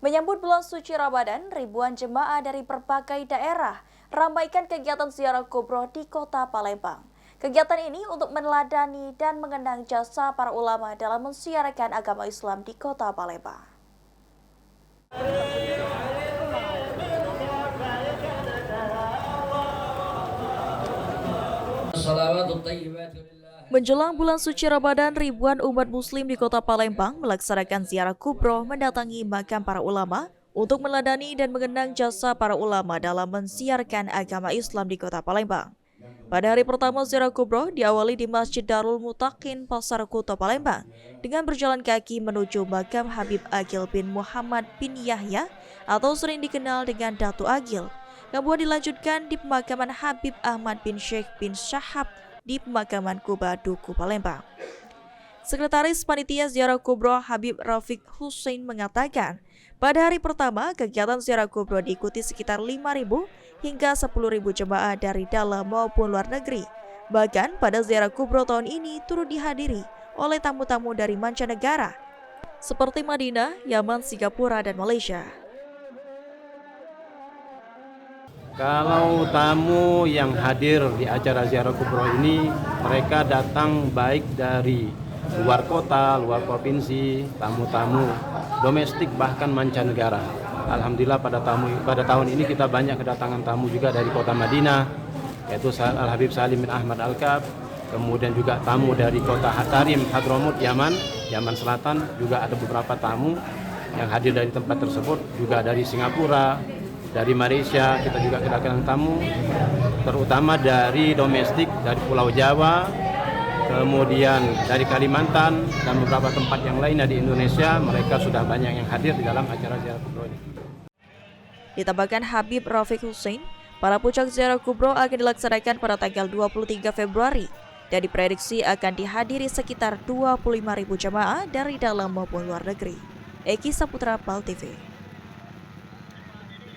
Menyambut bulan suci Ramadan, ribuan jemaah dari berbagai daerah ramaikan kegiatan ziarah kubro di kota Palembang. Kegiatan ini untuk meneladani dan mengenang jasa para ulama dalam mensiarkan agama Islam di kota Palembang. Menjelang bulan suci Ramadan, ribuan umat muslim di kota Palembang melaksanakan ziarah kubro mendatangi makam para ulama untuk meneladani dan mengenang jasa para ulama dalam mensiarkan agama Islam di kota Palembang. Pada hari pertama ziarah kubro diawali di Masjid Darul Mutakin, Pasar Kuto Palembang dengan berjalan kaki menuju makam Habib Agil bin Muhammad bin Yahya atau sering dikenal dengan Datu Agil. Kemudian dilanjutkan di pemakaman Habib Ahmad bin Sheikh bin Syahab di pemakaman Kuba Duku Palembang. Sekretaris Panitia Ziarah Kubro Habib Rafiq Hussein mengatakan, pada hari pertama kegiatan ziarah kubro diikuti sekitar 5.000 hingga 10.000 jemaah dari dalam maupun luar negeri. Bahkan pada ziarah kubro tahun ini turut dihadiri oleh tamu-tamu dari mancanegara seperti Madinah, Yaman, Singapura, dan Malaysia. Kalau tamu yang hadir di acara ziarah kubro ini, mereka datang baik dari luar kota, luar provinsi, tamu-tamu domestik bahkan mancanegara. Alhamdulillah pada tahun ini kita banyak kedatangan tamu juga dari kota Madinah, yaitu Al Habib Salim bin Ahmad Al-Kab, kemudian juga tamu dari kota Tarim, Hadramut, Yaman Selatan, juga ada beberapa tamu yang hadir dari tempat tersebut, juga dari Singapura, dari Malaysia kita juga kedatangan tamu, terutama dari domestik, dari Pulau Jawa, kemudian dari Kalimantan dan beberapa tempat yang lainnya di Indonesia. Mereka sudah banyak yang hadir di dalam acara ziarah kubro ini. Ditambahkan Habib Rafiq Hussein, para puncak ziarah kubro akan dilaksanakan pada tanggal 23 Februari dan diprediksi akan dihadiri sekitar 25.000 jemaah dari dalam maupun luar negeri. Eki Saputra, PAL TV.